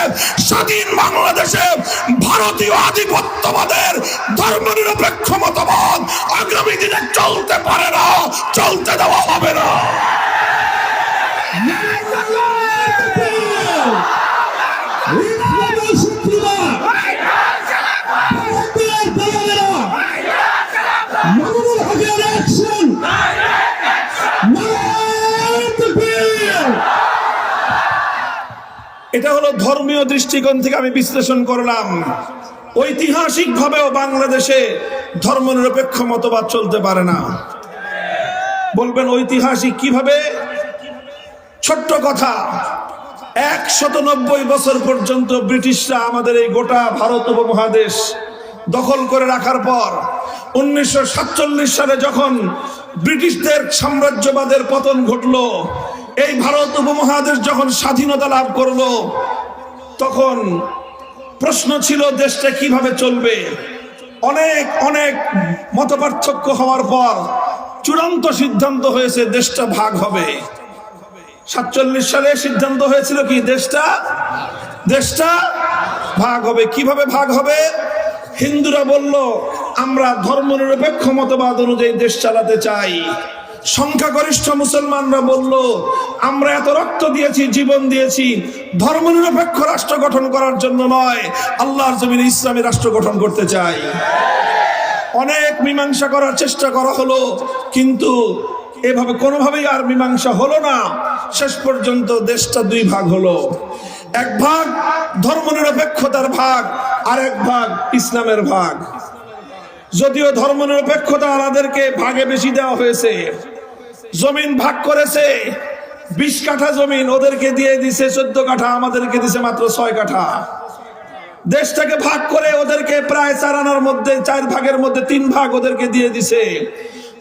স্বাধীন বাংলাদেশে ভারতীয় আধিপত্যবাদের ধর্মনিরপেক্ষ মতবাদ আগামী দিনে চলতে পারে না, চলতে দেওয়া হবে না। এটা হলো ধর্মীয় দৃষ্টিকোণ থেকে আমি বিশ্লেষণ করলাম। ঐতিহাসিক ভাবেও বাংলাদেশে ধর্মনিরপেক্ষ মতবাদ চলতে পারে না। বলবেন ঐতিহাসিক কিভাবে? ছোট্ট কথা, 190 বছর পর্যন্ত ব্রিটিশরা আমাদের এই গোটা ভারত উপমহাদেশ দখল করে রাখার পর 1947 সালে যখন ব্রিটিশদের সাম্রাজ্যবাদের পতন ঘটলো, এই ভারত উপমহাদেশ যখন স্বাধীনতা লাভ করলো, তখন প্রশ্ন ছিল দেশটা কিভাবে চলবে। অনেক অনেক মতপার্থক্য হওয়ার পর চূড়ান্ত সিদ্ধান্ত হয়েছে দেশটা ভাগ হবে। 47 সালে সিদ্ধান্ত হয়েছিল কি দেশটা ভাগ হবে। কিভাবে ভাগ হবে? হিন্দুরা বলল আমরা ধর্মনিরপেক্ষ মতবাদ অনুযায়ী দেশ চালাতে চাই। সংখ্যাগরিষ্ঠ মুসলমানরা বলল আমরা এত রক্ত দিয়েছি, জীবন দিয়েছি ধর্মনিরপেক্ষ রাষ্ট্র গঠন করার জন্য নয়, আল্লাহর জমিনে ইসলামী রাষ্ট্র গঠন করতে চাই। অনেক মীমাংসা করার চেষ্টা করা হলো, কিন্তু এভাবে কোনোভাবেই আর মীমাংসা হলো না। শেষ পর্যন্ত দেশটা দুই ভাগ হলো। এক ভাগ ধর্মনিরপেক্ষতার ভাগ, আর এক ভাগ ইসলামের ভাগ। যদিও ধর্মনিরপেক্ষতা আমাদেরকে ভাগে বেশি দেওয়া হয়েছে, জমিন ভাগ করেছে 20 কাঠা জমিন ওদেরকে দিয়ে দিছে 14 কাঠা, আমাদেরকে দিছে মাত্র 6 কাঠা। দেশটাকে ভাগ করে ওদেরকে প্রায় 4 আনার মধ্যে 4 ভাগের মধ্যে 3 ভাগ ওদেরকে দিয়ে দিছে।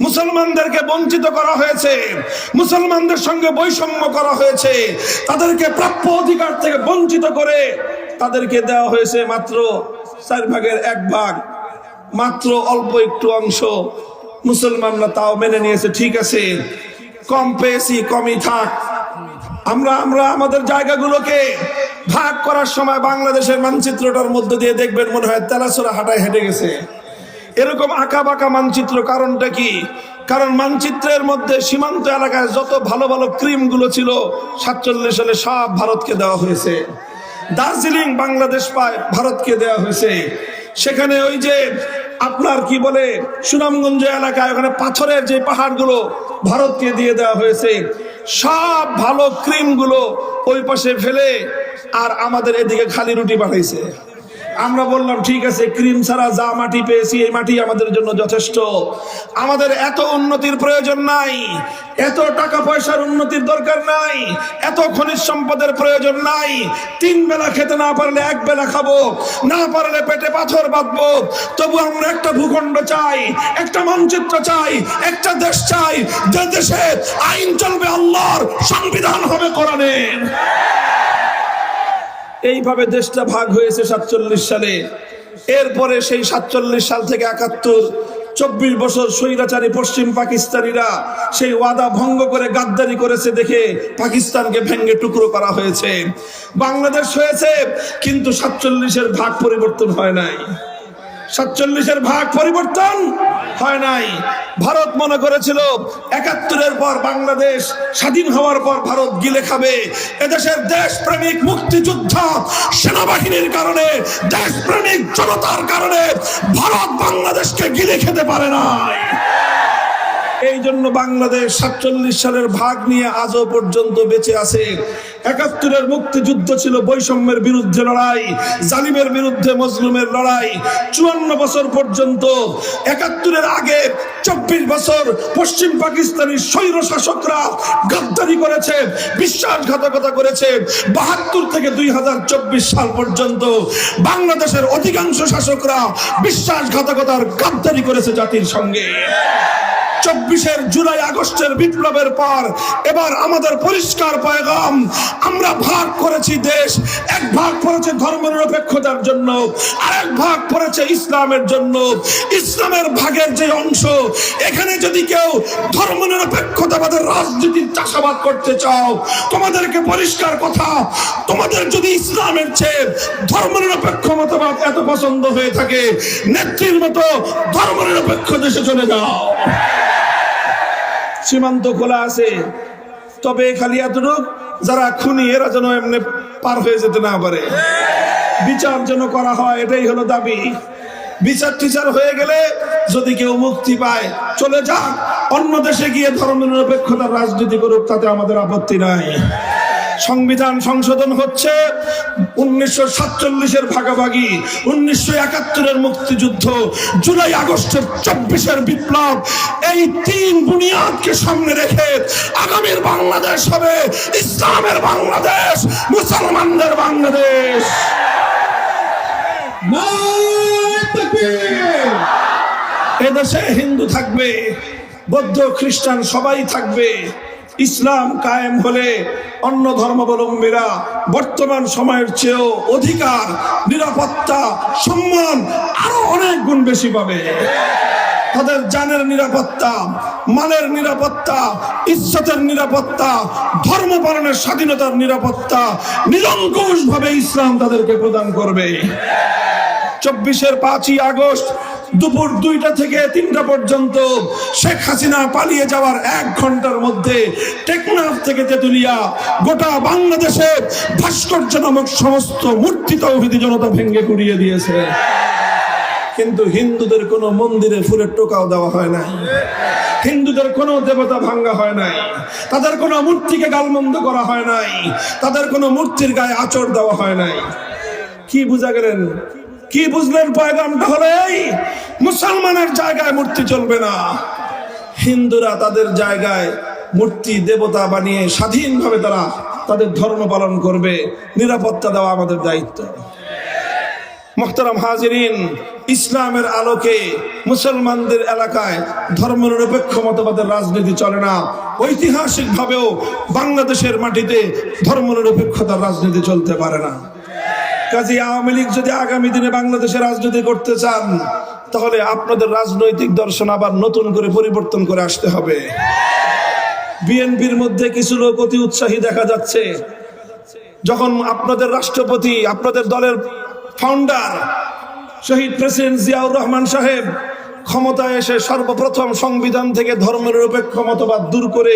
মুসলমানদেরকে বঞ্চিত করা হয়েছে, মুসলমানদের সঙ্গে বৈষম্য করা হয়েছে, তাদেরকে প্রাপ্য অধিকার থেকে বঞ্চিত করে তাদেরকে দেওয়া হয়েছে মাত্র 4 ভাগের 1 ভাগ, মাত্র অল্প একটু অংশ। মুসলমানরা তাও মেনে নিয়েছে, ঠিক আছে কম পেয়েছি কমই থাক। আমরা আমাদের জায়গাগুলোকে ভাগ করার সময় বাংলাদেশের মানচিত্রটার মধ্যে দিয়ে দেখবেন মনে হয় তেলাছোড়া হাঁটায় হেঁটে গেছে, এরকম আঁকা বাঁকা মানচিত্র। কারণটা কি? কারণ মানচিত্রের মধ্যে সীমান্ত এলাকায় যত ভালো ভালো ক্রিমগুলো ছিল 47 সালে সব ভারতকে দেওয়া হয়েছে। দার্জিলিং বাংলাদেশ পায়, ভারতকে দেওয়া হয়েছে। সেখানে ওই যে আপনার কি বলে সুনামগঞ্জ এলাকায় ওখানে পাথরের যে পাহাড়গুলো ভারতকে দিয়ে দেওয়া হয়েছে। সব ভালো ক্রিমগুলো ওই পাশে ফেলে আর আমাদের এদিকে খালি রুটি পাঠাইছে। আমরা বললাম ঠিক আছে, ক্রিম ছাড়া যা মাটি পেয়েছি এই মাটি আমাদের জন্য যথেষ্ট, আমাদের এত উন্নতির প্রয়োজন নাই, এত টাকা পয়সার উন্নতির দরকার নাই, এত খনিজ সম্পদের প্রয়োজন নাই। 3 বেলা খেতে না পারলে 1 বেলা খাবো, না পারলে পেটে পাথর বাঁধবো, তবু আমরা একটা ভূখণ্ড চাই, একটা মানচিত্র চাই, একটা দেশ চাই যে দেশে আইন চলবে আল্লাহর, সংবিধান হবে কোরআনের। এইভাবে দেশটা ভাগ হয়েছে 47 সালে। এরপরে সেই 47 সাল থেকে 71, 24 বছর স্বৈরাচারী পশ্চিম পাকিস্তানিরা সেই ওয়াদা ভঙ্গ করে গাদ্দারি করেছে দেখে পাকিস্তানকে ভেঙে টুকরো করা হয়েছে। বাংলাদেশ হয়েছে, কিন্তু 47-এর ভাগ পরিবর্তন হয় নাই। 47-এর ভাগ পরিবর্তন হয় নাই। ভারত মনে করেছিল 71-এর পর বাংলাদেশ স্বাধীন হওয়ার পর ভারত গিলে খাবে। এদেশের দেশপ্রেমিক মুক্তিযোদ্ধা সেনাবাহিনীর কারণে, দেশপ্রেমিক জনতার কারণে ভারত বাংলাদেশকে গিলে খেতে পারে নাই। এই জন্য বাংলাদেশ 47 সালের ভাগ নিয়ে আজও পর্যন্ত বেঁচে আছে। একাত্তরের মুক্তিযুদ্ধ ছিল বৈষম্যের বিরুদ্ধে লড়াই, জালিমের বিরুদ্ধে মজলুমের লড়াই। 54 বছর পর্যন্ত, একাত্তরের আগে 24 বছর পশ্চিম পাকিস্তানি স্বৈর শাসকরা গাদ্দারি করেছে, বিশ্বাসঘাতকতা করেছে। 72 থেকে 2024 সাল পর্যন্ত বাংলাদেশের অধিকাংশ শাসকরা বিশ্বাসঘাতকতার গাদ্দারি করেছে জাতির সঙ্গে। 24 জুলাই আগস্টের বিপ্লবের পর এবার আমাদের পরিষ্কার পয়গাম, আমরা ভাগ করেছি দেশ। এক ভাগ পড়েছে ধর্মনিরপেক্ষতার জন্য, আরেক ভাগ পড়েছে ইসলামের জন্য। ইসলামের ভাগের যে অংশ, এখানে যদি কেউ ধর্মনিরপেক্ষতাবাদের রাজনীতির চাষাবাদ করতে চাও, তোমাদেরকে পরিষ্কার কথা, তোমাদের যদি ইসলামের চেয়ে ধর্মনিরপেক্ষ মতবাদ এত পছন্দ হয়ে থাকে, নেত্রীর মতো ধর্মনিরপেক্ষ দেশে চলে যাও। সীমান্ত খোলা আছে, তবে খালি এতটুক, যারা খুনি এরা যেন এমনি পার হয়ে যেতে না পারে। বিচার যেন করা হয়, এটাই হলো দাবি। বিচার টিচার হয়ে গেলে যদি কেউ মুক্তি পায়, চলে যাক, অন্য দেশে গিয়ে ধর্মনিরপেক্ষতার রাজনীতি করুক, তাতে আমাদের আপত্তি নাই। সংবিধান সংশোধন হচ্ছে, 1947-এর ভাগাভাগি, 1971-এর মুক্তিযুদ্ধ, জুলাই আগস্টের 24-এর বিপ্লব, এই 3 বুনিয়াদকে সামনে রেখে আগামীর বাংলাদেশ হবে ইসলামের বাংলাদেশ, মুসলমানদের বাংলাদেশ। এদেশে হিন্দু থাকবে, বৌদ্ধ খ্রিস্টান সবাই থাকবে। ইসলাম কায়েম হলে অন্য ধর্মাবলম্বীরা বর্তমান সময়ের চেয়েও অধিকার, নিরাপত্তা, সম্মান আরো অনেক গুণ বেশি পাবে। তাদের জানের নিরাপত্তা, মালের নিরাপত্তা, ইজ্জতের নিরাপত্তা, ধর্ম পালনের স্বাধীনতার নিরাপত্তা নিরঙ্কুশ ভাবে ইসলাম তাদেরকে প্রদান করবে। 24-এর 5ই আগস্ট দুপুর 2টা থেকে 3টা পর্যন্ত শেখ হাসিনা পালিয়ে যাওয়ার 1 ঘন্টার মধ্যে টেকনাফ থেকে তেতুলিয়া গোটা বাংলাদেশে ভাস্কর্য নামক সমস্ত মূর্তি তৌহিদি জনতা ভেঙে গুড়িয়ে দিয়েছে। কিন্তু হিন্দুদের কোনো মন্দিরে ফুলের টোকাও দেওয়া হয় নাই, হিন্দুদের কোনো দেবতা ভাঙ্গা হয় নাই, তাদের কোনো মূর্তিকে গালমন্দ করা হয় নাই, তাদের কোনো মূর্তির গায়ে আঁচড় দেওয়া হয় নাই। কি বুঝা গেলেন? কি বুঝলেন? পয়গামটা হলো এই, মুসলমানের জায়গায় মূর্তি চলবে না। হিন্দুরা তাদের জায়গায় মূর্তি দেবতা বানিয়ে স্বাধীনভাবে তারা তাদের ধর্ম পালন করবে। নিরাপত্তা দেওয়া আমাদের দায়িত্ব। মুহতারাম হাজিরিন, ইসলামের আলোকে মুসলমানদের এলাকায় ধর্মনিরপেক্ষ মতবাদের রাজনীতি চলে না। ঐতিহাসিক ভাবেও বাংলাদেশের মাটিতে ধর্মনিরপেক্ষতার রাজনীতি চলতে পারে না। কাজী আওয়ামী লীগ যদি আগামী দিনে বাংলাদেশে রাজনীতি করতে চান, তাহলে আপনাদের রাজনৈতিক দর্শন আবার নতুন করে পরিবর্তন করে আসতে হবে। বিএনপির মধ্যে কিছু লোক অতি উৎসাহী দেখা যাচ্ছে। যখন আপনাদের রাষ্ট্রপতি, আপনাদের দলের ফাউন্ডার শহীদ প্রেসিডেন্ট জিয়াউর রহমান সাহেব ক্ষমতায় এসে সর্বপ্রথম সংবিধান থেকে ধর্মনিরপেক্ষ মতবাদ দূর করে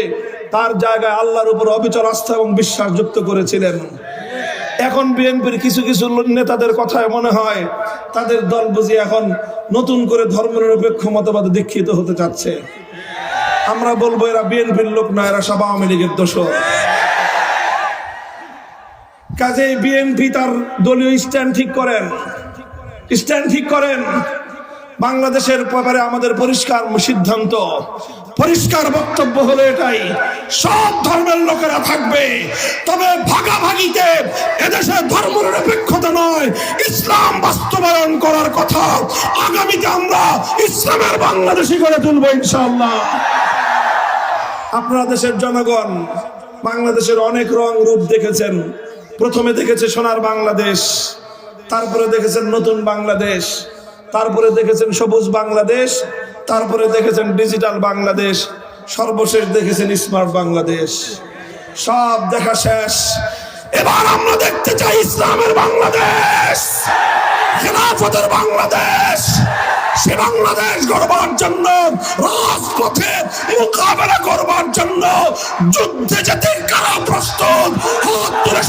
তার জায়গায় আল্লাহর উপর অবিচল আস্থা এবং বিশ্বাস যুক্ত করেছিলেন, এখন বিএনপির কিছু কিছু নেতাদের কথায় মনে হয় তাদের দল বুঝি এখন নতুন করে ধর্মনিরপেক্ষ মতবাদে দীক্ষিত হতে চাচ্ছে। আমরা বলবো এরা বিএনপির লোক না, এরা সব আওয়ামী লীগের দোষর। কাজেই বিএনপি তার দলীয় স্ট্যান্ড ঠিক করেন। বাংলাদেশের ব্যাপারে আমাদের পরিষ্কার সিদ্ধান্ত, পরিষ্কার বক্তব্য হলো এটাই, সব ধর্মের লোকেরা থাকবে, তবে ভাগাভাগিতে এদেশে ধর্মনিরপেক্ষতা নয়, ইসলাম বাস্তবায়ন করার কথা। আগামীতে আমরা ইসলামের বাংলাদেশী করে তুলবো ইনশাআল্লাহ। আপনারা দেশের জনগণ বাংলাদেশের অনেক রং রূপ দেখেছেন। প্রথমে দেখেছে সোনার বাংলাদেশ, তারপরে দেখেছেন নতুন বাংলাদেশ, তারপরে দেখেছেন সবুজ বাংলাদেশ, তারপরে দেখেছেন ডিজিটাল বাংলাদেশ, সর্বশেষ দেখেছেন স্মার্ট বাংলাদেশ। সব দেখা শেষ। এবার আমরা দেখতে চাই ইসলামের বাংলাদেশ, খেলাফতের বাংলাদেশ। সে বাংলাদেশ গড়বার জন্য, রাজপথে মোকাবেলা করবার জন্য যুদ্ধে যেতে কারা প্রস্তুত? হাত তুলে